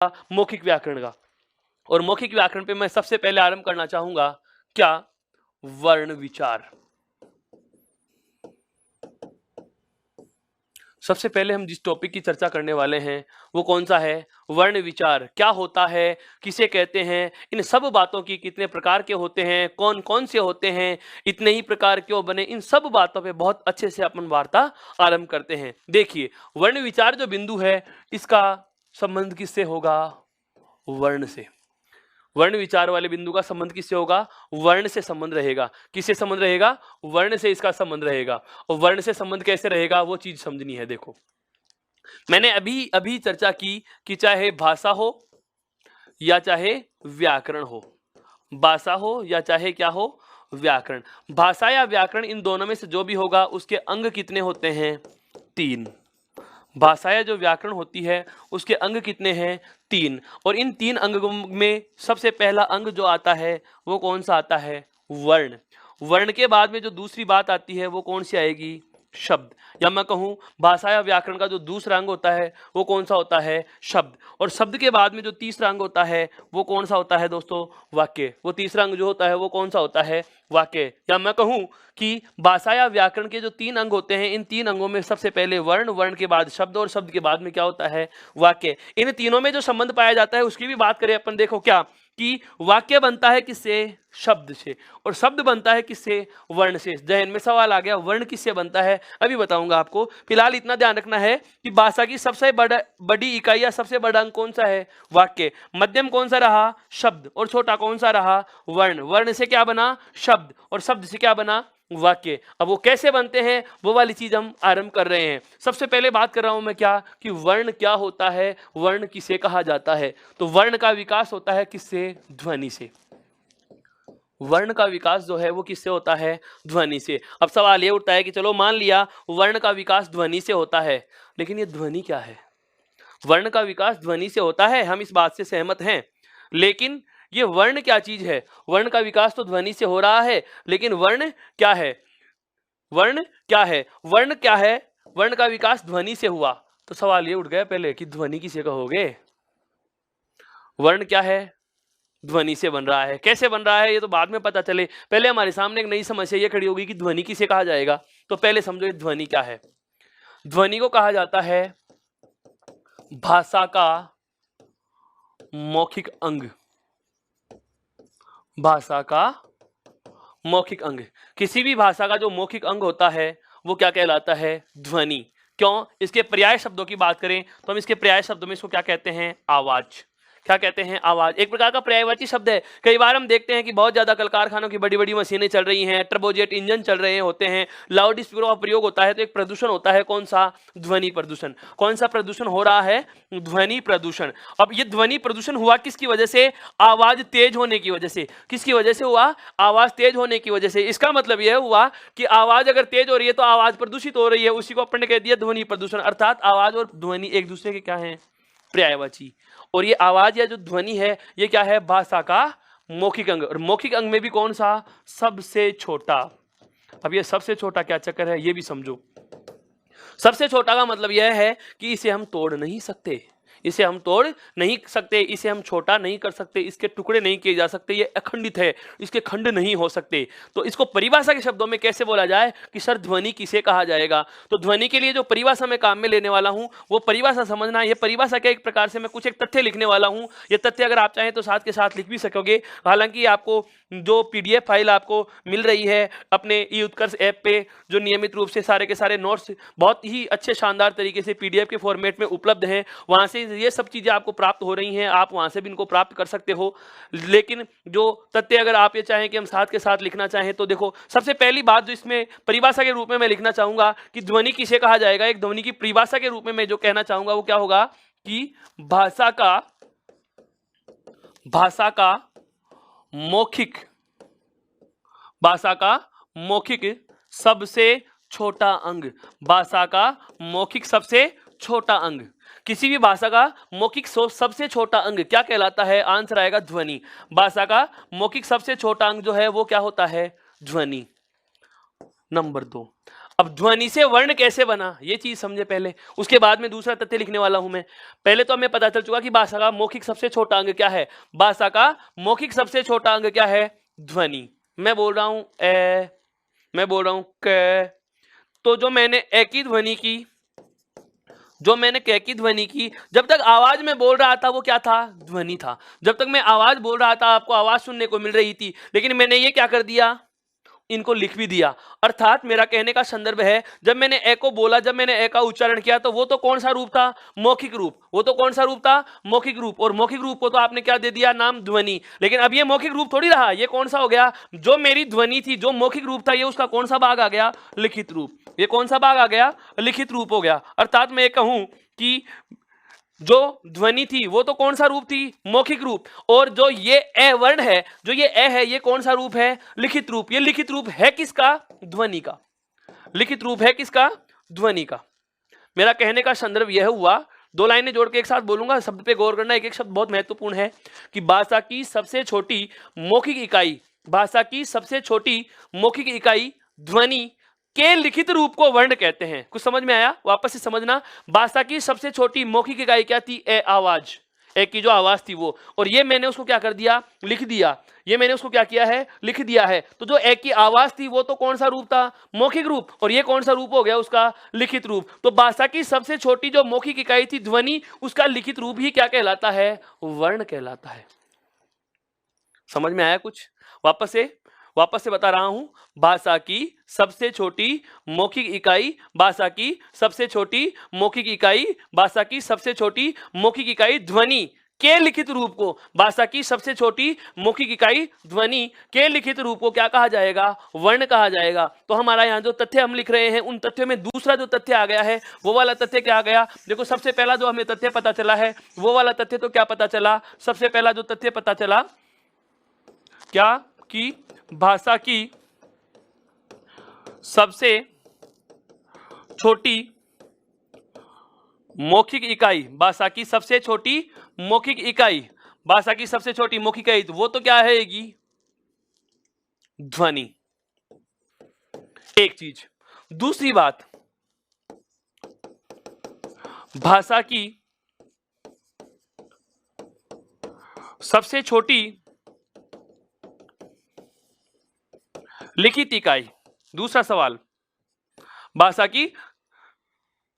मौखिक व्याकरण का। और मौखिक व्याकरण पे मैं सबसे पहले आरंभ करना चाहूंगा क्या, वर्ण विचार। सबसे पहले हम जिस टॉपिक की चर्चा करने वाले हैं वो कौन सा है, वर्ण विचार। क्या होता है, किसे कहते हैं, इन सब बातों की, कितने प्रकार के होते हैं, कौन कौन से होते हैं, इतने ही प्रकार क्यों बने, इन सब बातों पे बहुत अच्छे से अपन वार्ता आरंभ करते हैं। देखिए, वर्ण विचार जो बिंदु है इसका संबंध किससे होगा, वर्ण से। वर्ण विचार वाले बिंदु का संबंध किससे होगा, वर्ण से संबंध रहेगा। किससे संबंध रहेगा, वर्ण से इसका संबंध रहेगा। और वर्ण से संबंध कैसे रहेगा वो चीज समझनी है। देखो, मैंने अभी अभी चर्चा की कि चाहे भाषा हो या चाहे व्याकरण हो, भाषा हो या चाहे क्या हो, व्याकरण। भाषा या व्याकरण, इन दोनों में से जो भी होगा उसके अंग कितने होते हैं, 3। भाषा या जो व्याकरण होती है उसके अंग कितने हैं, 3। और इन 3 अंगों में सबसे पहला अंग जो आता है वो कौन सा आता है, वर्ण। वर्ण के बाद में जो दूसरी बात आती है वो कौन सी आएगी, शब्द। या मैं कहूं भाषा या व्याकरण का जो दूसरा अंग होता है वो कौन सा होता है, शब्द। और शब्द के बाद में जो तीसरा अंग होता है वो कौन सा होता है दोस्तों, वाक्य। वो तीसरा अंग जो होता है वो कौन सा होता है, वाक्य। या मैं कहूं कि भाषा या व्याकरण के जो 3 अंग होते हैं, इन 3 अंगों में सबसे पहले वर्ण, वर्ण के बाद शब्द और शब्द के बाद में क्या होता है, वाक्य। इन तीनों में जो संबंध पाया जाता है उसकी भी बात करें अपन। देखो क्या कि वाक्य बनता है किससे, शब्द से, और शब्द बनता है किससे, वर्ण से। जहन में सवाल आ गया वर्ण किससे बनता है, अभी बताऊंगा आपको। फिलहाल इतना ध्यान रखना है कि भाषा की सबसे बड़ी इकाई या सबसे बड़ा अंग कौन सा है, वाक्य। मध्यम कौन सा रहा, शब्द। और छोटा कौन सा रहा, वर्ण। वर्ण से क्या बना, शब्द। और शब्द से क्या बना, वाक्य। अब वो कैसे बनते हैं वो वाली चीज हम आरंभ कर रहे हैं। सबसे पहले बात कर रहा हूं मैं क्या, कि वर्ण क्या होता है, वर्ण किसे कहा जाता है। तो वर्ण का विकास होता है किससे, ध्वनि से। वर्ण का विकास जो है वो किससे होता है, ध्वनि से। अब सवाल ये उठता है कि चलो मान लिया वर्ण का विकास ध्वनि से होता है, लेकिन ये ध्वनि क्या है। वर्ण का विकास ध्वनि से होता है, हम इस बात से सहमत हैं, लेकिन ये वर्ण क्या चीज है। वर्ण का विकास तो ध्वनि से हो रहा है, लेकिन वर्ण क्या है, वर्ण क्या है, वर्ण क्या है। वर्ण का विकास ध्वनि से हुआ, तो सवाल ये उठ गया पहले कि ध्वनि किसे कहोगे। वर्ण क्या है, ध्वनि से बन रहा है। कैसे बन रहा है ये तो बाद में पता चले, पहले हमारे सामने एक नई समस्या ये खड़ी होगी कि ध्वनि किसे कहा जाएगा। तो पहले समझो ये ध्वनि क्या है। ध्वनि को कहा जाता है भाषा का मौखिक अंग। भाषा का मौखिक अंग। किसी भी भाषा का जो मौखिक अंग होता है वो क्या कहलाता है, ध्वनि। क्यों, इसके पर्याय शब्दों की बात करें तो हम इसके पर्याय शब्दों में इसको क्या कहते हैं, आवाज। क्या कहते हैं, आवाज। एक प्रकार का पर्यायवाची शब्द है। कई बार हम देखते हैं कि बहुत ज्यादा कल कारखानों की बड़ी बड़ी मशीनें चल रही हैं, टर्बोजेट इंजन चल रहे होते हैं, लाउड स्पीकरों का प्रयोग होता है, तो एक प्रदूषण होता है, कौन सा, ध्वनि प्रदूषण। कौन सा प्रदूषण हो रहा है, ध्वनि प्रदूषण। अब ये ध्वनि प्रदूषण हुआ किसकी वजह से, आवाज तेज होने की वजह से। किसकी वजह से हुआ, आवाज तेज होने की वजह से। इसका मतलब यह हुआ कि आवाज अगर तेज हो रही है तो आवाज प्रदूषित हो रही है, उसी को अपन ने कह दिया ध्वनि प्रदूषण। अर्थात आवाज और ध्वनि एक दूसरे के क्या है, पर्यायवाची। और ये आवाज या जो ध्वनि है ये क्या है, भाषा का मौखिक अंग। और मौखिक अंग में भी कौन सा, सबसे छोटा। अब ये सबसे छोटा क्या चक्कर है ये भी समझो। सबसे छोटा का मतलब यह है कि इसे हम तोड़ नहीं सकते, इसे हम तोड़ नहीं सकते, इसे हम छोटा नहीं कर सकते, इसके टुकड़े नहीं किए जा सकते, ये अखंडित है, इसके खंड नहीं हो सकते। तो इसको परिभाषा के शब्दों में कैसे बोला जाए कि सर ध्वनि किसे कहा जाएगा। तो ध्वनि के लिए जो परिभाषा मैं काम में लेने वाला हूं वो परिभाषा समझना। ये परिभाषा के एक प्रकार से मैं कुछ एक तथ्य लिखने वाला हूं। ये तथ्य अगर आप चाहें तो साथ के साथ लिख भी सकोगे। हालांकि आपको जो पीडीएफ फाइल आपको मिल रही है अपने ई उत्कर्ष ऐप पे, जो नियमित रूप से सारे के सारे नोट्स बहुत ही अच्छे शानदार तरीके से पीडीएफ के फॉर्मेट में उपलब्ध हैं, वहां से ये सब चीजें आपको प्राप्त हो रही हैं, आप वहां से भी इनको प्राप्त कर सकते हो। लेकिन जो तथ्य अगर आप ये चाहें कि हम साथ के साथ लिखना चाहें तो देखो, सबसे पहली बात जो इसमें परिभाषा के रूप में मैं लिखना चाहूंगा कि ध्वनि किसे कहा जाएगा, एक ध्वनि की परिभाषा के रूप में मैं जो कहना चाहूंगा वो क्या होगा कि भाषा का मौखिक, भाषा का मौखिक सबसे छोटा अंग। भाषा का मौखिक सबसे छोटा अंग। किसी भी भाषा का मौखिक सबसे छोटा अंग क्या कहलाता है, आंसर आएगा ध्वनि। भाषा का मौखिक सबसे छोटा अंग जो है वो क्या होता है, ध्वनि। नंबर 2, अब ध्वनि से वर्ण कैसे बना ये चीज समझे पहले, उसके बाद में दूसरा तथ्य लिखने वाला हूं मैं। पहले तो हमें पता चल चुका कि भाषा का मौखिक सबसे छोटा अंग क्या है। भाषा का मौखिक सबसे छोटा अंग क्या है? ध्वनि। मैं बोल रहा हूं ए, मैं बोल रहा हूं क, तो जो मैंने ए की ध्वनि की, जो मैंने क की ध्वनि की, जब तक आवाज में बोल रहा था वो क्या था? ध्वनि था। जब तक मैं आवाज बोल रहा था आपको आवाज सुनने को मिल रही थी, लेकिन मैंने ये क्या कर दिया, इनको लिख भी दिया। अर्थात मेरा कहने का संदर्भ है, जब मैंने ए को बोला, जब मैंने ए का उच्चारण किया, तो वो तो कौन सा रूप था? मौखिक रूप। वो तो कौन सा रूप था? मौखिक रूप। और मौखिक रूप को तो आपने क्या दे दिया? नाम ध्वनि। लेकिन अब ये मौखिक रूप थोड़ी रहा, ये कौन सा हो गया? जो मेरी ध्वनि थी, जो मौखिक रूप था, ये उसका कौन सा भाग आ गया? लिखित रूप। ये कौन सा भाग आ गया? लिखित रूप हो गया। अर्थात मैं ये कहूं कि जो ध्वनि थी वो तो कौन सा रूप थी? मौखिक रूप। और जो ये ए वर्ण है, जो ये ए है, ये कौन सा रूप है? लिखित रूप। ये लिखित रूप है किसका? ध्वनि का। लिखित रूप है किसका? ध्वनि का। मेरा कहने का संदर्भ यह हुआ, दो लाइनें जोड़ के एक साथ बोलूंगा, शब्द पे गौर करना। एक एक शब्द बहुत महत्वपूर्ण है कि भाषा की सबसे छोटी मौखिक इकाई, भाषा की सबसे छोटी मौखिक इकाई ध्वनि के लिखित रूप को वर्ण कहते हैं। कुछ समझ में आया? वापस से समझना। भाषा की सबसे छोटी मौखिक इकाई क्या थी? ए, आवाज। ए की जो आवाज थी वो, और ये मैंने उसको क्या कर दिया? लिख दिया। ये मैंने उसको क्या किया है? लिख दिया है। तो जो ए की आवाज थी वो तो कौन सा रूप था? मौखिक रूप। और ये कौन सा रूप हो गया उसका? लिखित रूप। तो भाषा की सबसे छोटी जो मौखिक इकाई थी ध्वनि, उसका लिखित रूप ही क्या कहलाता है? वर्ण कहलाता है। समझ में आया कुछ? वापस से बता रहा हूं, भाषा की सबसे छोटी मौखिक इकाई, भाषा की सबसे छोटी मौखिक इकाई, भाषा की सबसे छोटी मौखिक इकाई ध्वनि के लिखित रूप को, भाषा की सबसे छोटी मौखिक इकाई ध्वनि के लिखित रूप को क्या कहा जाएगा? वर्ण कहा जाएगा। तो हमारा यहाँ जो तथ्य हम लिख रहे हैं, उन तथ्यों में दूसरा जो तथ्य आ गया है, वो वाला तथ्य क्या आ गया? देखो, सबसे पहला जो हमें तथ्य पता चला है, वो वाला तथ्य तो क्या पता चला? सबसे पहला जो तथ्य पता चला क्या? कि भाषा की सबसे छोटी मौखिक इकाई, भाषा की सबसे छोटी मौखिक इकाई, भाषा की सबसे छोटी मौखिक इकाई, तो वो तो क्या रहेगी? ध्वनि। एक चीज। दूसरी बात, भाषा की सबसे छोटी लिखित इकाई। दूसरा सवाल, भाषा की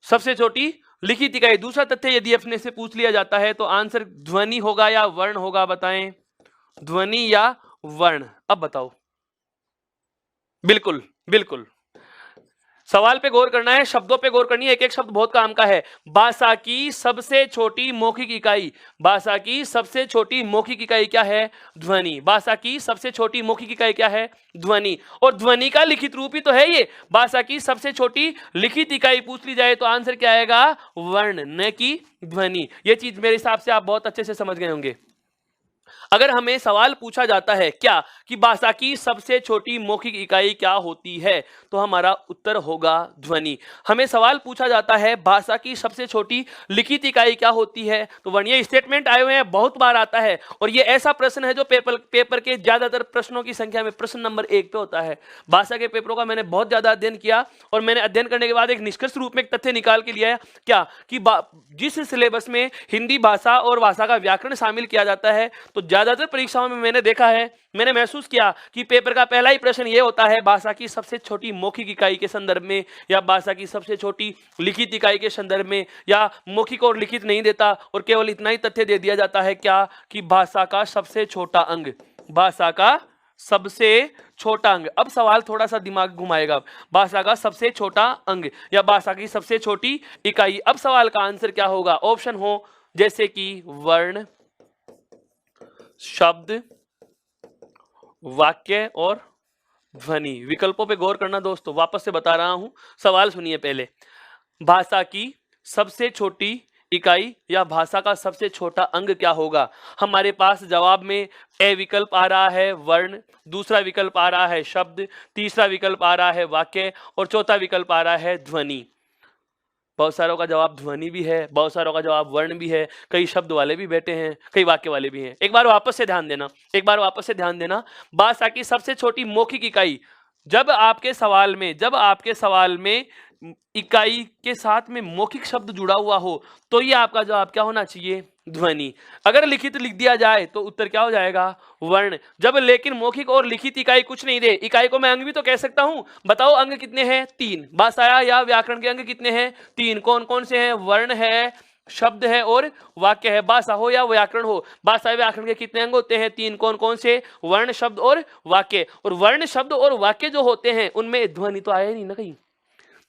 सबसे छोटी लिखित इकाई। दूसरा तथ्य यदि अपने से पूछ लिया जाता है तो आंसर ध्वनि होगा या वर्ण होगा? बताएं, ध्वनि या वर्ण? अब बताओ। बिल्कुल बिल्कुल, सवाल पे गौर करना है, शब्दों पे गौर करनी है। एक एक शब्द बहुत काम का है। भाषा की सबसे छोटी मौखिक इकाई, भाषा की सबसे छोटी मौखिक इकाई क्या है? ध्वनि। भाषा की सबसे छोटी मौखिक इकाई क्या है? ध्वनि। और ध्वनि का लिखित रूप ही तो है ये। भाषा की सबसे छोटी लिखित इकाई पूछ ली जाए तो आंसर क्या आएगा? वर्ण, न कि ध्वनि। ये चीज मेरे हिसाब से आप बहुत अच्छे से समझ गए होंगे। अगर हमें सवाल पूछा जाता है क्या कि भाषा की सबसे छोटी मौखिक इकाई क्या होती है, तो हमारा उत्तर होगा ध्वनि। हमें सवाल पूछा जाता है भाषा की सबसे छोटी लिखित इकाई क्या होती है, तो वर्ण। ये स्टेटमेंट आए हुए हैं, बहुत बार आता है, और ये ऐसा प्रश्न है जो पेपर के ज्यादातर प्रश्नों की संख्या में प्रश्न नंबर 1 पे होता है। भाषा के पेपरों का मैंने बहुत ज्यादा अध्ययन किया, और मैंने अध्ययन करने के बाद एक निष्कर्ष रूप में एक तथ्य निकाल के लिया है क्या कि जिस सिलेबस में हिंदी भाषा और भाषा का व्याकरण शामिल किया जाता है, तो ज्यादातर परीक्षाओं में मैंने देखा है, मैंने महसूस किया कि पेपर का पहला ही प्रश्न यह होता है भाषा की सबसे छोटी मौखिक इकाई के संदर्भ में, या भाषा की सबसे छोटी लिखित इकाई के संदर्भ में, या मौखिक और लिखित नहीं देता और केवल इतना ही तथ्य दे दिया जाता है क्या कि भाषा का सबसे छोटा अंग, भाषा का सबसे छोटा अंग। अब सवाल थोड़ा सा दिमाग घुमाएगा। भाषा का सबसे छोटा अंग या भाषा की सबसे छोटी इकाई। अब सवाल का आंसर क्या होगा? ऑप्शन हो जैसे कि वर्ण, शब्द, वाक्य और ध्वनि। विकल्पों पे गौर करना दोस्तों, वापस से बता रहा हूं, सवाल सुनिए पहले। भाषा की सबसे छोटी इकाई या भाषा का सबसे छोटा अंग क्या होगा? हमारे पास जवाब में ए विकल्प आ रहा है वर्ण, दूसरा विकल्प आ रहा है शब्द, तीसरा विकल्प आ रहा है वाक्य, और चौथा विकल्प आ रहा है ध्वनि। बहुत सारों का जवाब ध्वनि भी है, बहुत सारों का जवाब वर्ण भी है, कई शब्द वाले भी बैठे हैं, कई वाक्य वाले भी हैं। एक बार वापस से ध्यान देना, भाषा की सबसे छोटी मौखिक इकाई जब आपके सवाल में इकाई के साथ में मौखिक शब्द जुड़ा हुआ हो तो ये आपका जवाब क्या होना चाहिए? ध्वनि। अगर लिखित लिख दिया जाए तो उत्तर क्या हो जाएगा? वर्ण। जब लेकिन मौखिक और लिखित इकाई कुछ नहीं दे, इकाई को मैं अंग भी तो कह सकता हूं। बताओ अंग कितने हैं? 3। भाषा या व्याकरण के अंग कितने हैं? 3। कौन कौन से हैं? वर्ण है, शब्द है और वाक्य है। भाषा हो या व्याकरण हो, भाषा व्याकरण के कितने अंग होते हैं? 3। कौन कौन से? वर्ण, शब्द और वाक्य। और वर्ण, शब्द और वाक्य जो होते हैं उनमें ध्वनि तो आया ही नहीं ना कहीं।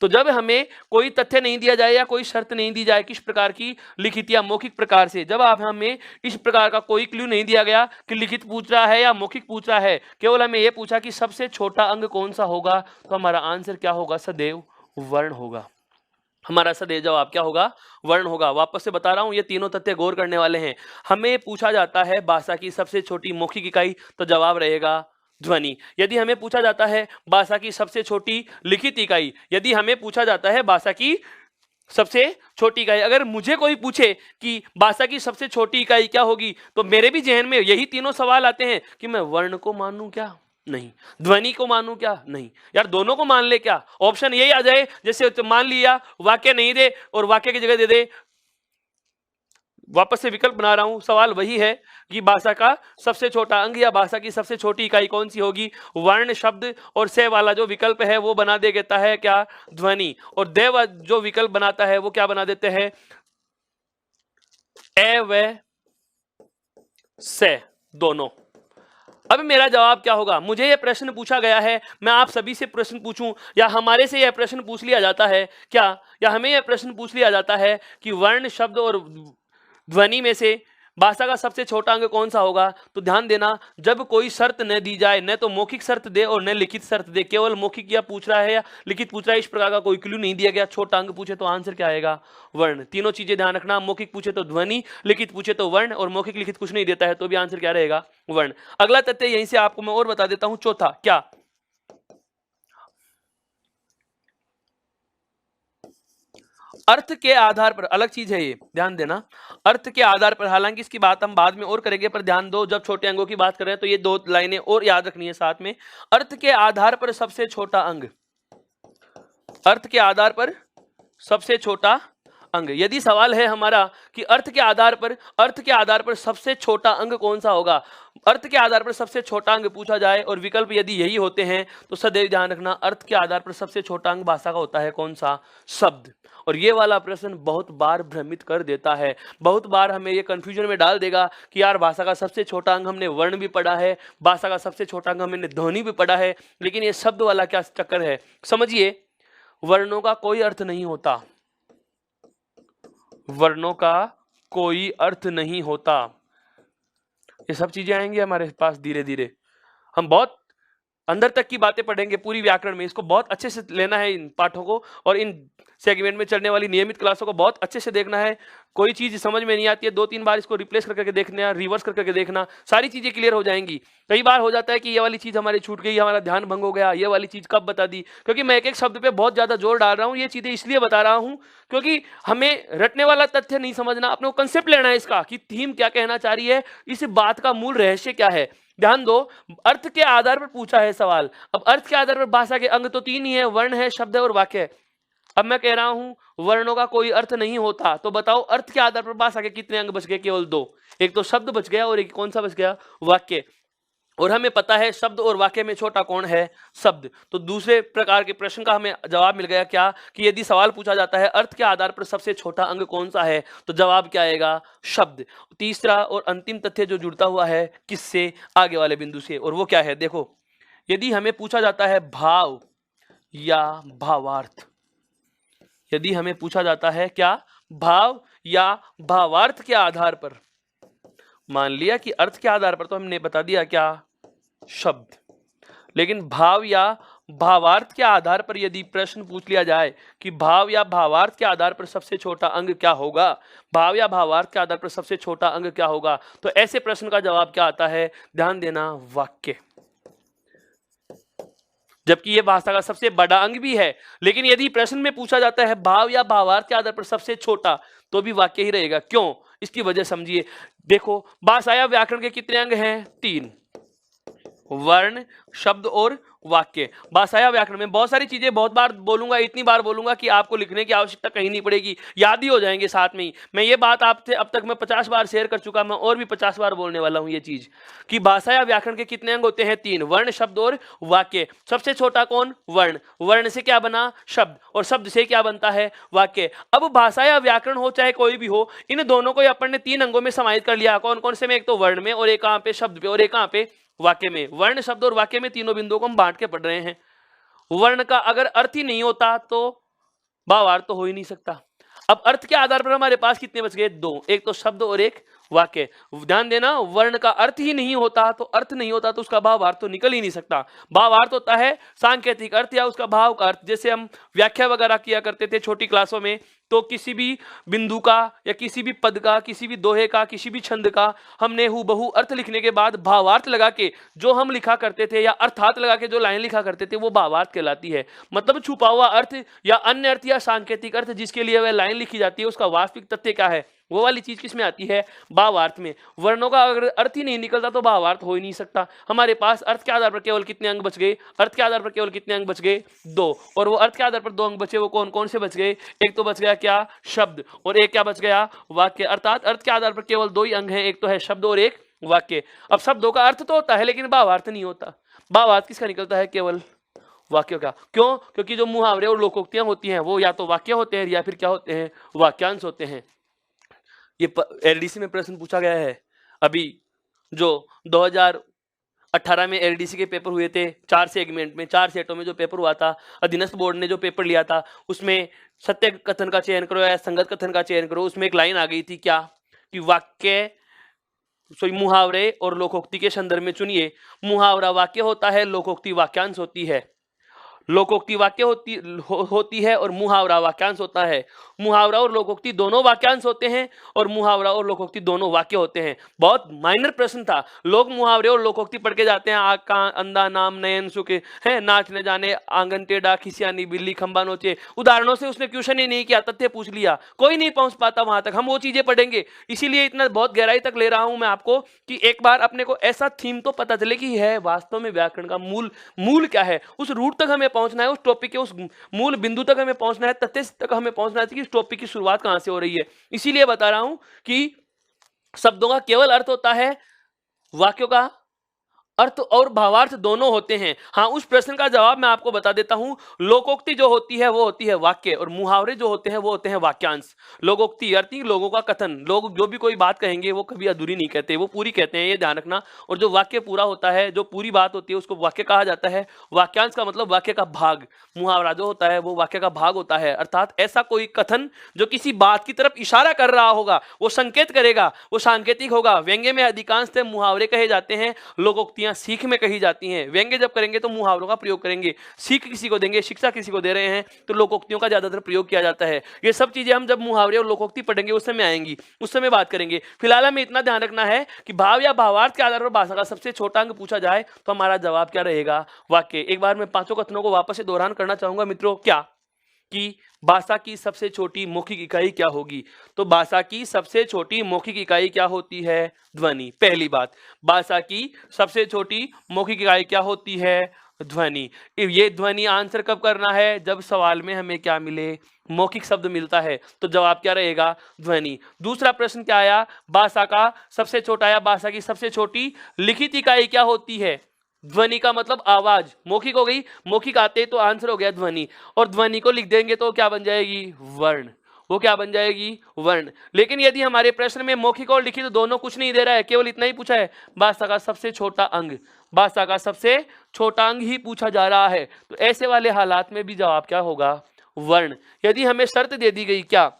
तो जब हमें कोई तथ्य नहीं दिया जाए या कोई शर्त नहीं दी जाए किस प्रकार की, लिखित या मौखिक प्रकार से, जब आप हमें इस प्रकार का कोई क्लू नहीं दिया गया कि लिखित पूछ रहा है या मौखिक पूछ रहा है, केवल हमें यह पूछा कि सबसे छोटा अंग कौन सा होगा, तो हमारा आंसर क्या होगा? सदैव वर्ण होगा। हमारा सदैव जवाब क्या होगा? वर्ण होगा। वापस से बता रहा हूं, ये तीनों तथ्य गौर करने वाले हैं। हमें पूछा जाता है भाषा की सबसे छोटी मौखिक इकाई, तो जवाब रहेगा ध्वनि। यदि हमें पूछा जाता है भाषा की सबसे छोटी लिखित इकाई, यदि हमें पूछा जाता है भाषा की सबसे छोटी इकाई, अगर मुझे कोई पूछे कि भाषा की सबसे छोटी इकाई क्या होगी, तो मेरे भी जहन में यही तीनों सवाल आते हैं कि मैं वर्ण को मानूं क्या? नहीं। ध्वनि को मानूं क्या? नहीं। यार दोनों को मान ले क्या? ऑप्शन यही आ जाए जैसे मान लिया वाक्य नहीं दे और वाक्य की जगह दे दे, वापस से विकल्प बना रहा हूं, सवाल वही है कि भाषा का सबसे छोटा अंग या भाषा की सबसे छोटी इकाई कौन सी होगी? वर्ण, शब्द और से वाला जो विकल्प है वो बना दे देता है क्या? ध्वनि। और देव जो विकल्प बनाता है वो क्या बना देते हैं? ए व से, दोनों। अब मेरा जवाब क्या होगा? मुझे यह प्रश्न पूछा गया है, मैं आप सभी से प्रश्न पूछूं या हमारे से यह प्रश्न पूछ लिया जाता है क्या, या हमें यह प्रश्न पूछ लिया जाता है कि वर्ण, शब्द और ध्वनि में से भाषा का सबसे छोटा अंग कौन सा होगा? तो ध्यान देना, जब कोई शर्त न दी जाए, न तो मौखिक शर्त दे और न लिखित शर्त दे, केवल मौखिक या पूछ रहा है या लिखित पूछ रहा है, इस प्रकार का कोई क्लू नहीं दिया गया, छोटा अंग पूछे तो आंसर क्या आएगा? वर्ण। तीनों चीजें ध्यान रखना, मौखिक पूछे तो ध्वनि, लिखित पूछे तो वर्ण, और मौखिक लिखित कुछ नहीं देता है तो भी आंसर क्या रहेगा? वर्ण। अगला तथ्य यहीं से आपको मैं और बता देता हूं, चौथा। क्या? अर्थ के आधार पर, अलग चीज है ये, ध्यान देना। अर्थ के आधार पर, हालांकि इसकी बात हम बाद में और करेंगे, पर ध्यान दो, जब छोटे अंगों की बात कर रहे हैं तो ये 2 लाइनें और याद रखनी है साथ में। अर्थ के आधार पर सबसे छोटा अंग, अर्थ के आधार पर सबसे छोटा अंग। यदि सवाल है हमारा कि अर्थ के आधार पर सबसे छोटा अंग कौन सा होगा, अर्थ के आधार पर सबसे छोटा अंग पूछा जाए और विकल्प यदि यही होते हैं, तो सदैव ध्यान रखना, अर्थ के आधार पर सबसे छोटा अंग भाषा का होता है कौन सा? शब्द। और ये वाला प्रश्न बहुत बार भ्रमित कर देता है, बहुत बार हमें ये कंफ्यूजन में डाल देगा कि यार भाषा का सबसे छोटा अंग हमने वर्ण भी पढ़ा है, भाषा का सबसे छोटा अंग हमने ध्वनि भी पढ़ा है, लेकिन ये शब्द वाला क्या चक्कर है? समझिए, वर्णों का कोई अर्थ नहीं होता, वर्णों का कोई अर्थ नहीं होता। ये सब चीजें आएंगी हमारे पास धीरे धीरे, हम बहुत अंदर तक की बातें पढ़ेंगे पूरी व्याकरण में। इसको बहुत अच्छे से लेना है इन पाठों को, और इन सेगमेंट में चलने वाली नियमित क्लासों को बहुत अच्छे से देखना है। कोई चीज समझ में नहीं आती है, 2-3 बार इसको रिप्लेस करके देखना, रिवर्स करके देखना, सारी चीजें क्लियर हो जाएंगी। कई बार हो जाता है कि ये वाली चीज हमारी छूट गई, हमारा ध्यान भंग हो गया, ये वाली चीज कब बता दी, क्योंकि मैं एक एक शब्द पे बहुत ज्यादा जोर डाल रहा हूँ। ये चीजें इसलिए बता रहा हूँ क्योंकि हमें रटने वाला तथ्य नहीं समझना, अपने को कंसेप्ट लेना है इसका कि थीम क्या कहना चाह रही है, इस बात का मूल रहस्य क्या है। ध्यान दो, अर्थ के आधार पर पूछा है सवाल। अब अर्थ के आधार पर भाषा के अंग तो 3 ही है, वर्ण है, शब्द है और वाक्य है। अब मैं कह रहा हूं वर्णों का कोई अर्थ नहीं होता, तो बताओ अर्थ के आधार पर भाषा के कितने अंग बच गए? केवल 2। एक तो शब्द बच गया और एक कौन सा बच गया? वाक्य। और हमें पता है शब्द और वाक्य में छोटा कौन है? शब्द। तो दूसरे प्रकार के प्रश्न का हमें जवाब मिल गया क्या, कि यदि सवाल पूछा जाता है अर्थ के आधार पर सबसे छोटा अंग कौन सा है, तो जवाब क्या आएगा? शब्द। तीसरा और अंतिम तथ्य जो जुड़ता हुआ है किससे? आगे वाले बिंदु से, और वो क्या है? देखो, यदि हमें पूछा जाता है भाव या भावार्थ, यदि हमें पूछा जाता है क्या? भाव या भावार्थ के आधार पर, मान लिया कि अर्थ के आधार पर तो हमने बता दिया क्या? शब्द। लेकिन भाव या भावार्थ के आधार पर यदि प्रश्न पूछ लिया जाए कि भाव या भावार्थ के आधार पर सबसे छोटा अंग क्या होगा, भाव या भावार्थ के आधार पर सबसे छोटा अंग क्या होगा, तो ऐसे प्रश्न का जवाब क्या आता है? ध्यान देना, वाक्य। जबकि यह भाषा का सबसे बड़ा अंग भी है, लेकिन यदि प्रश्न में पूछा जाता है भाव या भावार्थ के आधार पर सबसे छोटा, तो भी वाक्य ही रहेगा। क्यों? इसकी वजह समझिए। देखो, भाषा या व्याकरण के कितने अंग हैं? 3। वर्ण, शब्द और वाक्य। भाषा या व्याकरण में बहुत सारी चीजें बहुत बार बोलूंगा, इतनी बार बोलूंगा कि आपको लिखने की आवश्यकता कहीं नहीं पड़ेगी, याद ही हो जाएंगे साथ में ही। मैं ये बात आपसे अब तक मैं 50 बार शेयर कर चुका, मैं और भी 50 बार बोलने वाला हूं ये चीज कि भाषा या व्याकरण के कितने अंग होते हैं? 3, वर्ण, शब्द और वाक्य। सबसे छोटा कौन? वर्ण। वर्ण से क्या बना? शब्द, और शब्द से क्या बनता है? वाक्य। अब भाषा या व्याकरण हो चाहे कोई भी हो, इन दोनों को अपन ने 3 अंगों में समाहित कर लिया। कौन कौन से में? एक तो वर्ण में, और एक कहां पे? शब्द पे, और एक कहां पे? वाक्य में। वर्ण, शब्द और वाक्य में तीनों बिंदुओं को हम बांट के पढ़ रहे हैं। वर्ण का अगर अर्थ ही नहीं होता तो भावार्थ तो हो ही नहीं सकता। अब अर्थ के आधार पर हमारे पास कितने बच गए? 2, एक तो शब्द और एक वाक्य। ध्यान देना, वर्ण का अर्थ ही नहीं होता तो अर्थ नहीं होता तो उसका भावार्थ तो निकल ही नहीं सकता। भावार्थ होता है सांकेतिक अर्थ या उसका भाव का अर्थ। जैसे हम व्याख्या वगैरह किया करते थे छोटी क्लासों में, तो किसी भी बिंदु का या किसी भी पद का, किसी भी दोहे का, किसी भी छंद का हमने हूबहू अर्थ लिखने के बाद भावार्थ लगा के जो हम लिखा करते थे, या अर्थात लगा के जो लाइन लिखा करते थे, वो भावार्थ कहलाती है। मतलब छुपा हुआ अर्थ या अन्य अर्थ या सांकेतिक अर्थ जिसके लिए वह लाइन लिखी जाती है, उसका वास्तविक तथ्य क्या है, वो वाली चीज किसमें आती है? भावार्थ में। वर्णों का अगर अर्थ ही नहीं निकलता तो भावार्थ हो ही नहीं सकता। हमारे पास अर्थ के आधार पर केवल कितने अंग बच गए? अर्थ के आधार पर केवल कितने अंग बच गए? 2। और वो अर्थ के आधार पर 2 अंग बचे, वो कौन कौन से बच गए? एक तो बच गया क्या? शब्द, और एक क्या बच गया? वाक्य। अर्थात अर्थ के आधार पर केवल 2 ही अंग हैं, एक तो है शब्द और एक वाक्य। अब शब्दों का अर्थ तो होता है लेकिन भावार्थ नहीं होता। भावार्थ किसका निकलता है? केवल वाक्यों का। क्यों? क्योंकि जो मुहावरे और लोकोक्तियां होती हैं वो या तो वाक्य होते हैं या फिर क्या होते हैं? वाक्यांश होते हैं। ये एलडीसी में प्रश्न पूछा गया है अभी, जो 2018 में एलडीसी के पेपर हुए थे, 4 सेगमेंट में, 4 सेटों में जो पेपर हुआ था, अधीनस्थ बोर्ड ने जो पेपर लिया था, उसमें सत्य कथन का चयन करो या संगत कथन का चयन करो। उसमें एक लाइन आ गई थी क्या? कि वाक्य मुहावरे और लोकोक्ति के संदर्भ में चुनिए। मुहावरा वाक्य होता है, लोकोक्ति वाक्यांश होती है। लोकोक्ति वाक्य होती है और मुहावरा वाक्यांश होता है। मुहावरा और लोकोक्ति दोनों वाक्यांश होते हैं और मुहावरा और लोकोक्ति दोनों वाक्य होते हैं। बहुत माइनर प्रश्न था। लोग मुहावरे और लोकोक्ति पढ़ के जाते हैं, आग का अंधा नाम नयन सुखे है, नाच न जाने आंगन टेढ़ा, खिसियानी बिल्ली खंबा नोचे। उदाहरणों से उसने क्वेश्चन ही नहीं किया, तथ्य पूछ लिया, कोई नहीं पहुंच पाता वहां तक। हम वो चीजें पढ़ेंगे, इसीलिए इतना बहुत गहराई तक ले रहा हूं मैं आपको कि एक बार अपने को ऐसा थीम तो पता चले कि है वास्तव में व्याकरण का मूल क्या है। उस रूट तक हमें पहुंचना है, उस टॉपिक के उस मूल बिंदु तक हमें पहुंचना है, तथ्य तक हमें पहुंचना है कि इस टॉपिक की शुरुआत कहां से हो रही है। इसीलिए बता रहा हूं कि शब्दों का केवल अर्थ होता है, वाक्यों का अर्थ और भावार्थ दोनों होते हैं। हाँ, उस प्रश्न का जवाब मैं आपको बता देता हूं। लोकोक्ति जो होती है वो होती है वाक्य, और मुहावरे जो होते हैं वो होते हैं वाक्यांश। लोकोक्ति अर्थ लोगों का कथन, लोग जो भी कोई बात कहेंगे वो कभी अधूरी नहीं कहते, वो पूरी कहते हैं, ये ध्यान रखना। और जो वाक्य पूरा होता है, जो पूरी बात होती है, उसको वाक्य कहा जाता है। वाक्यांश का मतलब वाक्य का भाग। मुहावरा जो होता है वो वाक्य का भाग होता है, अर्थात ऐसा कोई कथन जो किसी बात की तरफ इशारा कर रहा होगा, वो संकेत करेगा, वो सांकेतिक होगा। व्यंग्य में अधिकांशतः मुहावरे कहे जाते हैं, लोकोक्तियां सीख में कही जाती हैं। व्यंग्य जब करेंगे तो मुहावरों का प्रयोग करेंगे, सीख किसी को देंगे, शिक्षा किसी को दे रहे हैं तो लोकोक्तियों का ज्यादातर प्रयोग किया जाता है। ये सब चीजें हम जब मुहावरे और लोकोक्ति पढ़ेंगे उस समय आएंगी, उस समय बात करेंगे। फिलहाल हमें इतना ध्यान रखना है कि भाव या भावार्थ के आधार पर भाषा का सबसे छोटा अंग पूछा जाए तो हमारा जवाब क्या रहेगा? वाक्य। एक बार मैं 5 कथनों को वापस से दोहरान करना चाहूंगा मित्रों। क्या? कि भाषा की सबसे छोटी मौखिक इकाई क्या होगी? तो भाषा की सबसे छोटी मौखिक इकाई क्या होती है? ध्वनि। पहली बात, भाषा की सबसे छोटी मौखिक इकाई क्या होती है? ध्वनि। ये ध्वनि आंसर कब करना है? जब सवाल में हमें क्या मिले? मौखिक शब्द मिलता है। तो जवाब क्या रहेगा? ध्वनि। दूसरा प्रश्न क्या आया? भाषा का सबसे छोटा या भाषा की सबसे छोटी लिखित इकाई क्या होती है? ध्वनि का मतलब आवाज। मौखिक हो गई, मौखिक आते तो आंसर हो गया ध्वनि। और ध्वनि को लिख देंगे तो क्या बन जाएगी? वर्ण। वो क्या बन जाएगी? वर्ण। लेकिन यदि हमारे प्रश्न में मौखिक और लिखित दोनों कुछ नहीं दे रहा है, केवल इतना ही पूछा है, भाषा का सबसे छोटा अंग, भाषा का सबसे छोटा अंग ही पूछा जा रहा है, तो ऐसे वाले हालात में भी जवाब क्या होगा? वर्ण। यदि हमें शर्त दे दी गई क्या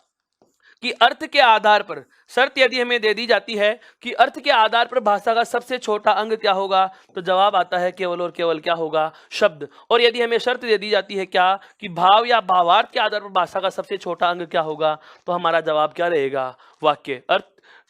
कि अर्थ के आधार पर, शर्त यदि हमें दे दी जाती है कि अर्थ के आधार पर भाषा का सबसे छोटा अंग क्या होगा, तो जवाब आता है केवल और केवल क्या होगा? शब्द। और यदि हमें शर्त दे दी जाती है क्या कि भाव या भावार्थ के आधार पर भाषा का सबसे छोटा अंग क्या होगा, तो हमारा जवाब क्या रहेगा? वाक्य। अर्थ,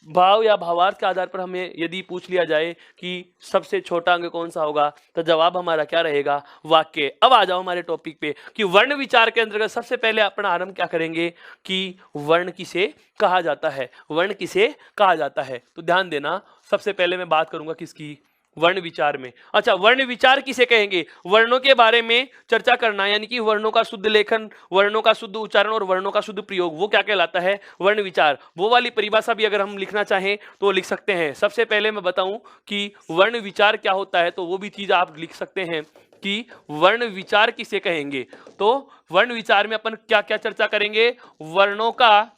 भाव या भावार्थ के आधार पर हमें यदि पूछ लिया जाए कि सबसे छोटा अंग कौन सा होगा, तो जवाब हमारा क्या रहेगा? वाक्य। अब आ जाओ हमारे टॉपिक पे कि वर्ण विचार के अंतर्गत सबसे पहले अपना आरंभ क्या करेंगे कि वर्ण किसे कहा जाता है, वर्ण किसे कहा जाता है। तो ध्यान देना, सबसे पहले मैं बात करूंगा किसकी? वर्ण विचार में। अच्छा, वर्ण विचार किसे कहेंगे? वर्णों के बारे में चर्चा करना, यानी कि वर्णों का शुद्ध लेखन, वर्णों का शुद्ध उच्चारण और वर्णों का शुद्ध प्रयोग, वो क्या कहलाता है? वर्ण विचार। वो वाली परिभाषा भी अगर हम लिखना चाहें तो लिख सकते हैं। सबसे पहले मैं बताऊं कि वर्ण विचार क्या होता है, तो वो भी चीज आप लिख सकते हैं कि वर्ण विचार किसे कहेंगे। तो वर्ण विचार में अपन क्या क्या चर्चा करेंगे? वर्णों का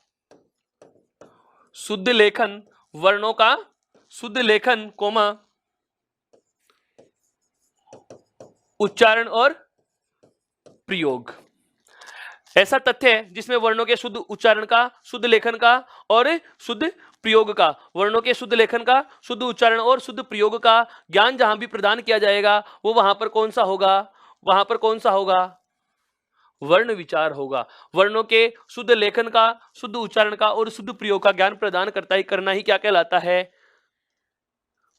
शुद्ध लेखन, वर्णों का शुद्ध लेखन कोमा उच्चारण और प्रयोग। ऐसा तथ्य है जिसमें वर्णों के शुद्ध उच्चारण का, शुद्ध लेखन का और शुद्ध प्रयोग का, वर्णों के शुद्ध लेखन का, शुद्ध उच्चारण और शुद्ध प्रयोग का ज्ञान जहां भी प्रदान किया जाएगा वो वहां पर कौन सा होगा? वहां पर कौन सा होगा? वर्ण विचार होगा। वर्णों के शुद्ध लेखन का, शुद्ध उच्चारण का और शुद्ध प्रयोग का ज्ञान प्रदान करना ही क्या कहलाता है?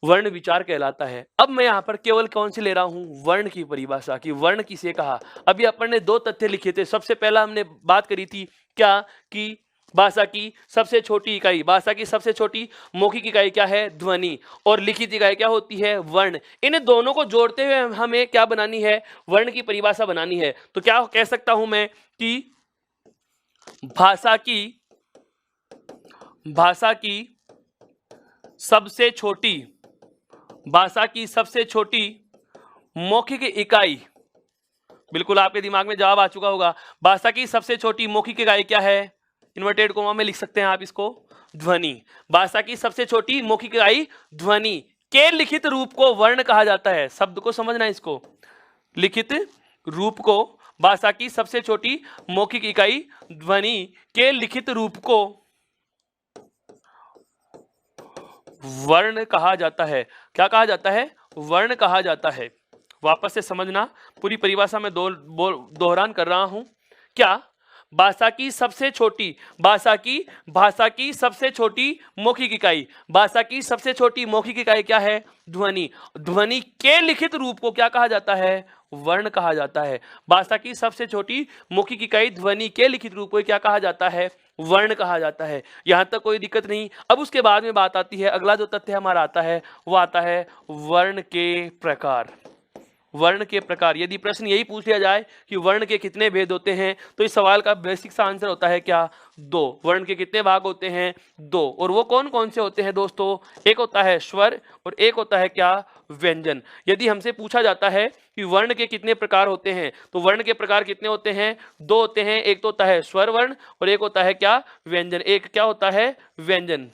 वर्ण विचार कहलाता है। अब मैं यहां पर केवल कौन सी ले रहा हूं? वर्ण की परिभाषा की वर्ण किसे कहा। अभी अपन ने दो तथ्य लिखे थे। सबसे पहला हमने बात करी थी क्या कि भाषा की सबसे छोटी इकाई, भाषा की सबसे छोटी मौखिक इकाई क्या है? ध्वनि। और लिखित इकाई क्या होती है? वर्ण। इन दोनों को जोड़ते हुए हमें क्या बनानी है? वर्ण की परिभाषा बनानी है। तो क्या कह सकता हूं मैं कि भाषा की सबसे छोटी, भाषा की सबसे छोटी मौखिक इकाई, बिल्कुल आपके दिमाग में जवाब आ चुका होगा। भाषा की सबसे छोटी मौखिक इकाई क्या है? इन्वर्टेड कोमा में लिख सकते हैं आप इसको, ध्वनि। भाषा की सबसे छोटी मौखिक इकाई ध्वनि के लिखित रूप को वर्ण कहा जाता है। शब्द को समझना, इसको लिखित रूप को, भाषा की सबसे छोटी मौखिक इकाई ध्वनि के लिखित रूप को वर्ण कहा जाता है। क्या कहा जाता है? वर्ण कहा जाता है। वापस से समझना, पूरी परिभाषा में दोहरान कर रहा हूं। क्या? भाषा की सबसे छोटी, भाषा की सबसे छोटी मौखिक इकाई, भाषा की सबसे छोटी मौखिक इकाई क्या है? ध्वनि। ध्वनि के लिखित रूप को क्या कहा जाता है? वर्ण कहा जाता है। भाषा की सबसे छोटी मौखिक इकाई ध्वनि के लिखित रूप को क्या कहा जाता है? वर्ण कहा जाता है। यहां तक कोई दिक्कत नहीं। अब उसके बाद में बात आती है, अगला जो तथ्य हमारा आता है वो आता है वर्ण के प्रकार। वर्ण के प्रकार। यदि प्रश्न यही पूछ लिया जाए कि वर्ण के कितने भेद होते हैं, तो इस सवाल का बेसिक सा आंसर होता है क्या? दो। वर्ण के कितने भाग होते हैं? दो। और वो कौन कौन से होते हैं दोस्तों? एक होता है स्वर और एक होता है क्या? व्यंजन। यदि हमसे पूछा जाता है कि वर्ण के कितने प्रकार होते हैं, तो वर्ण के प्रकार कितने होते हैं? दो होते हैं। एक तो होता है स्वर वर्ण और एक होता है क्या? व्यंजन। एक क्या होता है? व्यंजन।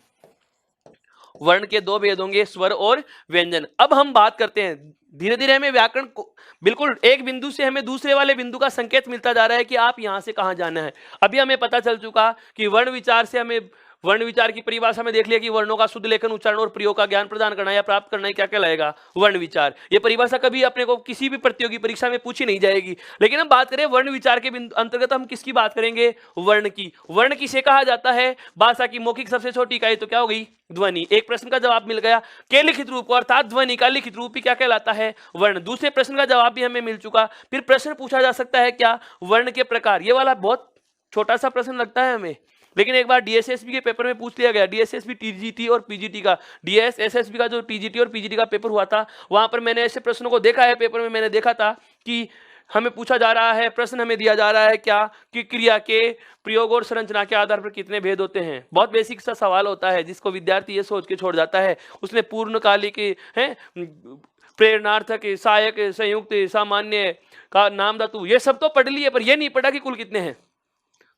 वर्ण के दो भेद होंगे, स्वर और व्यंजन। अब हम बात करते हैं, धीरे धीरे हमें व्याकरण को बिल्कुल एक बिंदु से हमें दूसरे वाले बिंदु का संकेत मिलता जा रहा है कि आप यहां से कहां जाना है। अभी हमें पता चल चुका कि वर्ण विचार से हमें, वर्ण विचार की परिभाषा में देख लिया कि वर्णों का शुद्ध लेखन, उच्चारण और प्रयोग का ज्ञान प्रदान करना या प्राप्त करना क्या कहलाएगा? वर्ण विचार। ये परिभाषा कभी अपने को किसी भी प्रतियोगी परीक्षा में पूछी नहीं जाएगी। लेकिन हम बात करें वर्ण विचार के अंतर्गत हम किसकी बात करेंगे? वर्ण की। वर्ण किसे कहा जाता है? भाषा की मौखिक सबसे छोटी इकाई तो क्या हो गई? ध्वनि। एक प्रश्न का जवाब मिल गया। के लिखित रूप को, अर्थात ध्वनि का लिखित रूप ही क्या कहलाता है? वर्ण। दूसरे प्रश्न का जवाब भी हमें मिल चुका। फिर प्रश्न पूछा जा सकता है क्या? वर्ण के प्रकार। ये वाला बहुत छोटा सा प्रश्न लगता है हमें, लेकिन एक बार डीएसएसबी के पेपर में पूछ लिया गया। डीएसएसबी टीजीटी और पीजीटी का, डीएसएसबी का जो टीजीटी और पीजीटी का पेपर हुआ था, वहां पर मैंने ऐसे प्रश्नों को देखा है। पेपर में मैंने देखा था कि हमें पूछा जा रहा है, प्रश्न हमें दिया जा रहा है क्या कि क्रिया के प्रयोग और संरचना के आधार पर कितने भेद होते हैं। बहुत बेसिक सा सवाल होता है जिसको विद्यार्थी ये सोच के छोड़ जाता है। उसने पूर्णकालिक है, प्रेरणार्थक, सहायक, संयुक्त, सामान्य का नाम धातु, ये सब तो पढ़ लिए, पर ये नहीं पढ़ा कि कुल कितने हैं।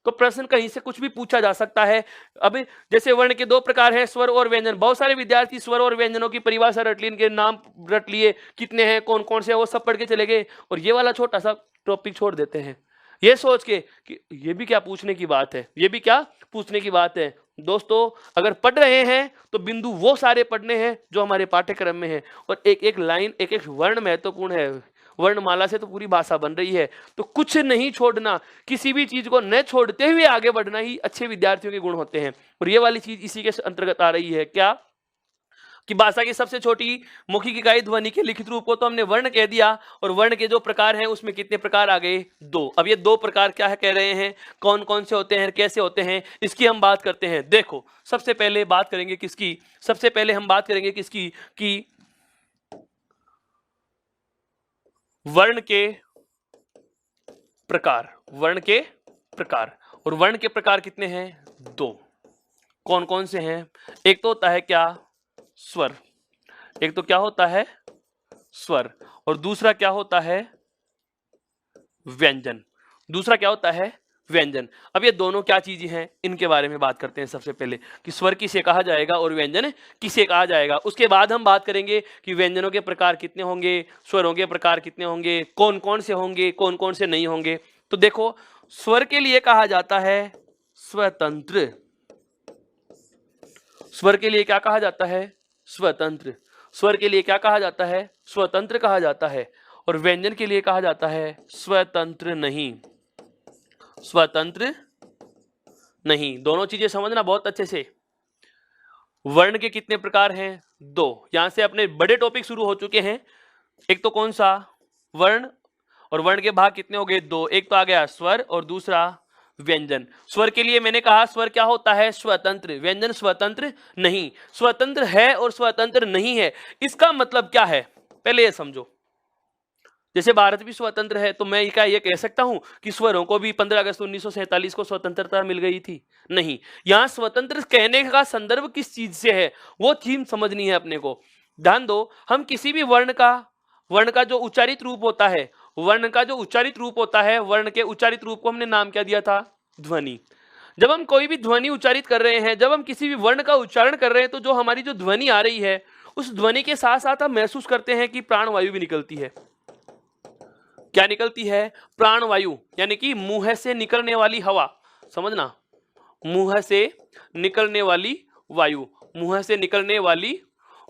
तो प्रश्न कहीं से कुछ भी पूछा जा सकता है। अब जैसे वर्ण के दो प्रकार हैं, स्वर और व्यंजन। बहुत सारे विद्यार्थी स्वर और व्यंजनों की परिभाषा रट ली, इनके नाम रट लिए, कितने हैं, कौन कौन से हैं, वो सब पढ़ के चले गए और ये वाला छोटा सा टॉपिक छोड़ देते हैं, ये सोच के कि ये भी क्या पूछने की बात है, ये भी क्या पूछने की बात है। दोस्तों, अगर पढ़ रहे हैं तो बिंदु वो सारे पढ़ने हैं जो हमारे पाठ्यक्रम में है, और एक एक लाइन, एक एक वर्ण महत्वपूर्ण है। वर्णमाला से तो पूरी भाषा बन रही है, तो कुछ नहीं छोड़ना, किसी भी चीज को न छोड़ते हुए आगे बढ़ना ही अच्छे विद्यार्थियों के गुण होते हैं। और ये वाली चीज इसी के अंतर्गत आ रही है क्या कि भाषा की सबसे छोटी मौखिक इकाई ध्वनि के लिखित रूप को तो हमने वर्ण कह दिया, और वर्ण के जो प्रकार हैं उसमें कितने प्रकार आ गए? दो। अब ये दो प्रकार क्या है कह रहे हैं, कौन कौन से होते हैं, कैसे होते हैं, इसकी हम बात करते हैं। देखो, सबसे पहले बात करेंगे किसकी? सबसे पहले हम बात करेंगे किसकी कि वर्ण के प्रकार, वर्ण के प्रकार, और वर्ण के प्रकार कितने हैं? दो। कौन कौन से हैं? एक तो होता है क्या? स्वर। एक तो क्या होता है? स्वर। और दूसरा क्या होता है? व्यंजन। दूसरा क्या होता है? व्यंजन। अब ये दोनों क्या चीजें हैं, इनके बारे में बात करते हैं सबसे पहले कि स्वर किसे कहा जाएगा और व्यंजन किसे कहा जाएगा। उसके बाद हम बात करेंगे कि व्यंजनों के प्रकार कितने होंगे, स्वरों के प्रकार कितने होंगे, कौन कौन से होंगे, कौन कौन से नहीं होंगे। तो देखो, स्वर के लिए कहा जाता है स्वतंत्र। स्वर के लिए क्या कहा जाता है? स्वतंत्र। स्वर के लिए क्या कहा जाता है? स्वतंत्र कहा जाता है। और व्यंजन के लिए कहा जाता है स्वतंत्र नहीं। स्वतंत्र नहीं। दोनों चीजें समझना बहुत अच्छे से। वर्ण के कितने प्रकार हैं? दो। यहां से अपने बड़े टॉपिक शुरू हो चुके हैं। एक तो कौन सा? वर्ण। और वर्ण के भाग कितने हो गए? दो। एक तो आ गया स्वर और दूसरा व्यंजन। स्वर के लिए मैंने कहा स्वर क्या होता है? स्वतंत्र। व्यंजन स्वतंत्र नहीं। स्वतंत्र है और स्वतंत्र नहीं है, इसका मतलब क्या है पहले ये समझो। जैसे भारत भी स्वतंत्र है, तो मैं क्या ये कह सकता हूं कि स्वरों को भी 15 अगस्त 1947 को स्वतंत्रता मिल गई थी? नहीं। यहां स्वतंत्र कहने का संदर्भ किस चीज से है, वो थीम समझनी है अपने को। ध्यान दो, हम किसी भी वर्ण का जो उच्चारित रूप होता है, वर्ण का जो उच्चारित रूप होता है, वर्ण के उच्चारित रूप को हमने नाम क्या दिया था? ध्वनि। जब हम कोई भी ध्वनि उच्चारित कर रहे हैं, जब हम किसी भी वर्ण का उच्चारण कर रहे हैं, तो जो हमारी जो ध्वनि आ रही है, उस ध्वनि के साथ साथ हम महसूस करते हैं कि प्राणवायु भी निकलती है। क्या निकलती है? प्राणवायु, यानी कि मुंह से निकलने वाली हवा। समझना, मुंह से निकलने वाली वायु, मुंह से निकलने वाली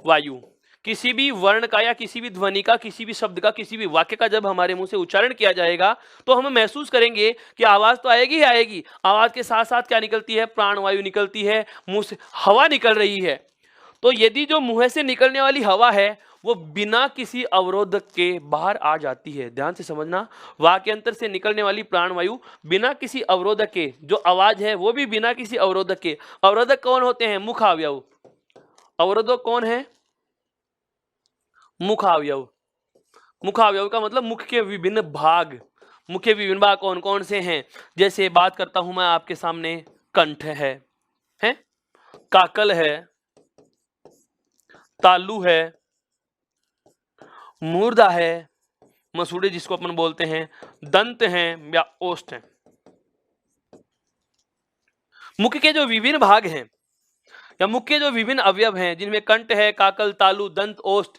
वायु। किसी भी वर्ण का या किसी भी ध्वनि का, किसी भी शब्द का, किसी भी वाक्य का जब हमारे मुंह से उच्चारण किया जाएगा, तो हम महसूस करेंगे कि आवाज तो आएगी ही आएगी, आवाज के साथ साथ क्या निकलती है? प्राणवायु निकलती है, मुंह से हवा निकल रही है। तो यदि जो मुंह से निकलने वाली हवा है वो बिना किसी अवरोधक के बाहर आ जाती है, ध्यान से समझना, वाक्यांतर से निकलने वाली प्राणवायु बिना किसी अवरोधक के, जो आवाज है वो भी बिना किसी अवरोधक के। अवरोधक कौन होते हैं? मुख अवयव। अवरोधक कौन है? मुख अवयव। मुख अवयव का मतलब मुख के विभिन्न भाग। मुख के विभिन्न भाग कौन कौन से हैं? जैसे बात करता हूं मैं आपके सामने, कंठ है, काकल है, तालु है, मूर्धा है, मसूड़े जिसको अपन बोलते हैं, दंत हैं या ओष्ठ हैं। मुख के जो विभिन्न भाग हैं या मुख के जो विभिन्न अवयव हैं, जिनमें कंठ है, काकल, तालु, दंत, ओष्ठ,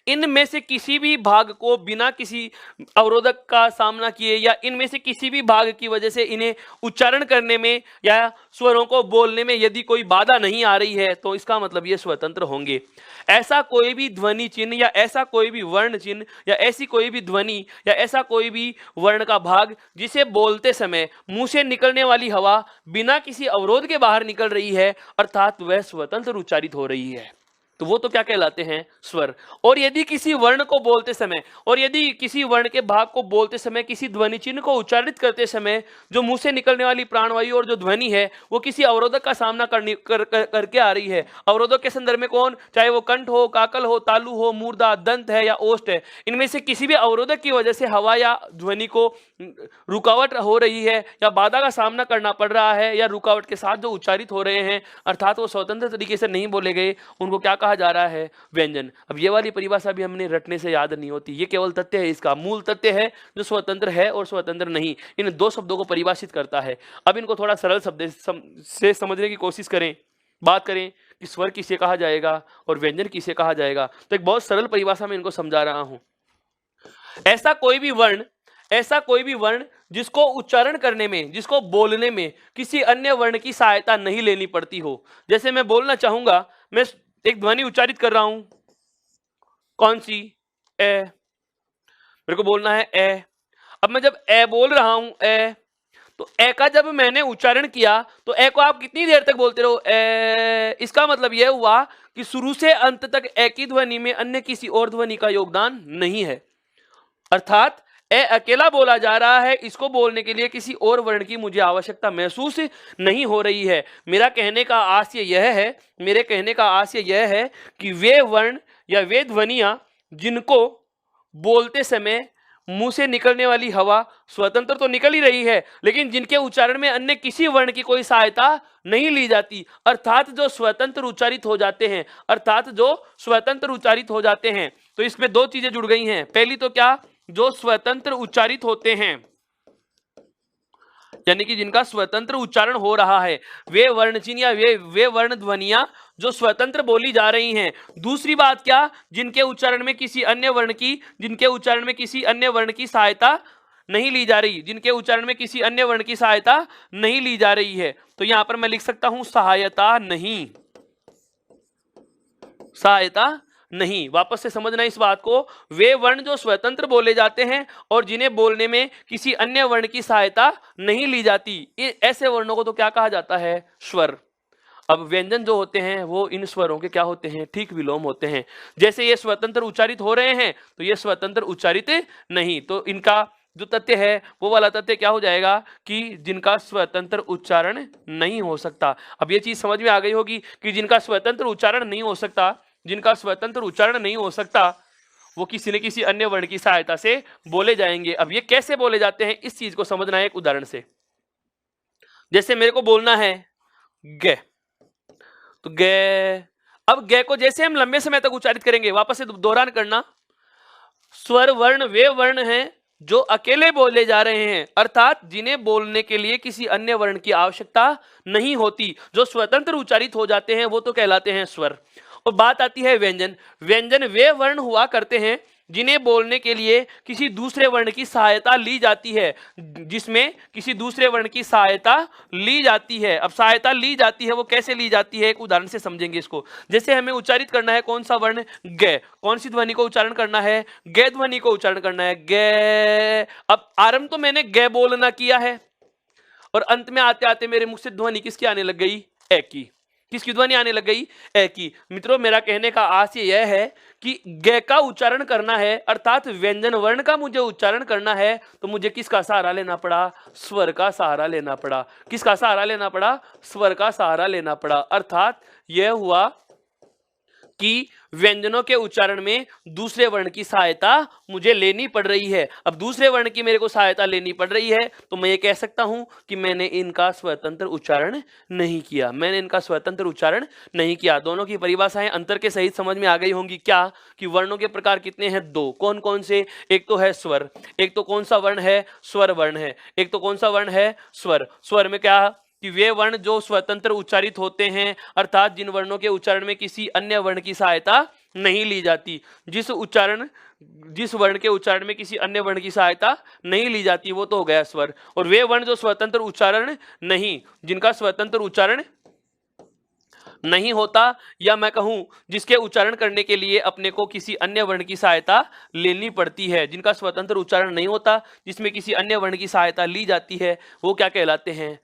इनमें से किसी भी भाग को बिना किसी अवरोधक का सामना किए या इनमें से किसी भी भाग की वजह से इन्हें उच्चारण करने में या स्वरों को बोलने में यदि कोई बाधा नहीं आ रही है, तो इसका मतलब ये स्वतंत्र होंगे। ऐसा कोई भी ध्वनि चिन्ह या ऐसा कोई भी वर्ण चिन्ह या ऐसी कोई भी ध्वनि या ऐसा कोई भी वर्ण का भाग जिसे बोलते समय मुंह से निकलने वाली हवा बिना किसी अवरोध के बाहर निकल रही है, अर्थात वह स्वतंत्र उच्चारित हो रही है, तो वो तो क्या कहलाते हैं? स्वर। और यदि किसी वर्ण को बोलते समय और यदि किसी वर्ण के भाग को बोलते समय, किसी ध्वनि चिन्ह को उच्चारित करते समय जो मुंह से निकलने वाली प्राणवायु और जो ध्वनि है वो किसी अवरोधक का सामना करके आ रही है, अवरोधक के संदर्भ में कौन? चाहे वो कंठ हो, काकल हो, तालु हो, मूर्धा, दंत है या ओष्ठ है, इनमें से किसी भी अवरोधक की वजह से हवा या ध्वनि को रुकावट हो रही है या बाधा का सामना करना पड़ रहा है या रुकावट के साथ जो उच्चारित हो रहे हैं, अर्थात वो स्वतंत्र तरीके से नहीं बोले गए, उनको क्या कहा जा रहा है? व्यंजन। अब ये वाली परिभाषा भी हमने रटने से याद नहीं होती, ये केवल तथ्य है, इसका मूल तथ्य है जो स्वतंत्र है और स्वतंत्र नहीं, इन दो शब्दों को परिभाषित करता है। अब इनको थोड़ा सरल शब्द से समझने की कोशिश करें, बात करें कि स्वर किसे कहा जाएगा और व्यंजन किसे कहा जाएगा। तो एक बहुत सरल परिभाषा में इनको समझा रहा हूं। ऐसा कोई भी वर्ण जिसको उच्चारण करने में, जिसको बोलने में किसी अन्य वर्ण की सहायता नहीं लेनी पड़ती हो। जैसे मैं बोलना चाहूंगा, मैं एक ध्वनि उच्चारित कर रहा हूं, कौन सी? ए। मेरे को बोलना है ए। अब मैं जब ए बोल रहा हूं, ए, तो ए का जब मैंने उच्चारण किया तो ए को आप कितनी देर तक बोलते रहो? ए। इसका मतलब यह हुआ कि शुरू से अंत तक ए की ध्वनि में अन्य किसी और ध्वनि का योगदान नहीं है, अर्थात ए अकेला बोला जा रहा है, इसको बोलने के लिए किसी और वर्ण की मुझे आवश्यकता महसूस नहीं हो रही है। मेरे कहने का आशय यह है कि वे वर्ण या वे ध्वनियां जिनको बोलते समय मुंह से निकलने वाली हवा स्वतंत्र तो निकल ही रही है, लेकिन जिनके उच्चारण में अन्य किसी वर्ण की कोई सहायता नहीं ली जाती, अर्थात जो स्वतंत्र उच्चारित हो जाते हैं, अर्थात जो स्वतंत्र उच्चारित हो जाते हैं। तो इसमें दो चीजें जुड़ गई हैं। पहली तो क्या, जो स्वतंत्र उच्चारित होते हैं, यानी कि जिनका स्वतंत्र उच्चारण हो रहा है, वे वर्ण चिन्ह या वे वर्ण ध्वनियां जो स्वतंत्र बोली जा रही हैं। दूसरी बात क्या, जिनके उच्चारण में किसी अन्य वर्ण की सहायता नहीं ली जा रही, जिनके उच्चारण में किसी अन्य वर्ण की सहायता नहीं ली जा रही है। तो यहां पर मैं लिख सकता हूं सहायता नहीं, सहायता नहीं। वापस से समझना इस बात को, वे वर्ण जो स्वतंत्र बोले जाते हैं और जिन्हें बोलने में किसी अन्य वर्ण की सहायता नहीं ली जाती, ऐसे वर्णों को तो क्या कहा जाता है, स्वर। अब व्यंजन जो होते हैं वो इन स्वरों के क्या होते हैं, ठीक विलोम होते हैं। जैसे ये स्वतंत्र उच्चारित हो रहे हैं तो ये स्वतंत्र उच्चारित नहीं, तो इनका जो तथ्य है वो वाला तथ्य क्या हो जाएगा कि जिनका स्वतंत्र उच्चारण नहीं हो सकता। अब ये चीज समझ में आ गई होगी कि जिनका स्वतंत्र उच्चारण नहीं हो सकता, जिनका स्वतंत्र उच्चारण नहीं हो सकता, वो किसी न किसी अन्य वर्ण की सहायता से बोले जाएंगे। अब ये कैसे बोले जाते हैं, इस चीज को समझना है एक उदाहरण से। जैसे मेरे को बोलना है गे, तो गे, अब गे को जैसे हम लंबे समय तक उच्चारित करेंगे, वापस से दोहरान करना, स्वर वर्ण वे वर्ण हैं जो अकेले बोले जा रहे हैं, अर्थात जिन्हें बोलने के लिए किसी अन्य वर्ण की आवश्यकता नहीं होती, जो स्वतंत्र उच्चारित हो जाते हैं वो तो कहलाते हैं स्वर। और बात आती है व्यंजन। व्यंजन वे वर्ण हुआ करते हैं जिन्हें बोलने के लिए किसी दूसरे वर्ण की सहायता ली जाती है, जिसमें किसी दूसरे वर्ण की सहायता ली जाती है। अब सहायता ली जाती है वो कैसे ली जाती है, एक उदाहरण से समझेंगे इसको। जैसे हमें उच्चारित करना है कौन सा वर्ण, गे, कौन सी ध्वनि को उच्चारण करना है, गे ध्वनि को उच्चारण करना है, गे। अब आरंभ तो मैंने गे बोलना किया है और अंत में आते आते मेरे मुख से ध्वनि किसकी आने लग गई, ए की। किसकी ध्वनि आने लग गई, ए की। मित्रों मेरा कहने का आशय यह है कि गे का उच्चारण करना है, अर्थात व्यंजन वर्ण का मुझे उच्चारण करना है, तो मुझे किसका सहारा लेना पड़ा, स्वर का सहारा लेना पड़ा। किसका सहारा लेना पड़ा, स्वर का सहारा लेना पड़ा। अर्थात यह हुआ कि व्यंजनों के उच्चारण में दूसरे वर्ण की सहायता मुझे लेनी पड़ रही है। अब दूसरे वर्ण की मेरे को सहायता लेनी पड़ रही है तो मैं ये कह सकता हूं कि मैंने इनका स्वतंत्र उच्चारण नहीं किया, मैंने इनका स्वतंत्र उच्चारण नहीं किया। दोनों की परिभाषाएं अंतर के सहित समझ में आ गई होंगी। क्या कि वर्णों के प्रकार कितने हैं, दो। कौन कौन से, एक तो है स्वर, एक तो कौन सा वर्ण है, स्वर वर्ण है। एक तो कौन सा वर्ण है, स्वर। स्वर में क्या कि वे वर्ण जो स्वतंत्र उच्चारित होते हैं, अर्थात जिन वर्णों के उच्चारण में किसी अन्य वर्ण की सहायता नहीं ली जाती। जिस वर्ण के उच्चारण में किसी अन्य वर्ण की सहायता नहीं ली जाती वो तो हो गया स्वर। और वे वर्ण जो स्वतंत्र उच्चारण नहीं, जिनका स्वतंत्र उच्चारण नहीं होता, या मैं कहूं जिसके उच्चारण करने के लिए अपने को किसी अन्य वर्ण की सहायता लेनी पड़ती है, जिनका स्वतंत्र उच्चारण नहीं होता, जिसमें किसी अन्य वर्ण की सहायता ली जाती है, वो क्या कहलाते हैं,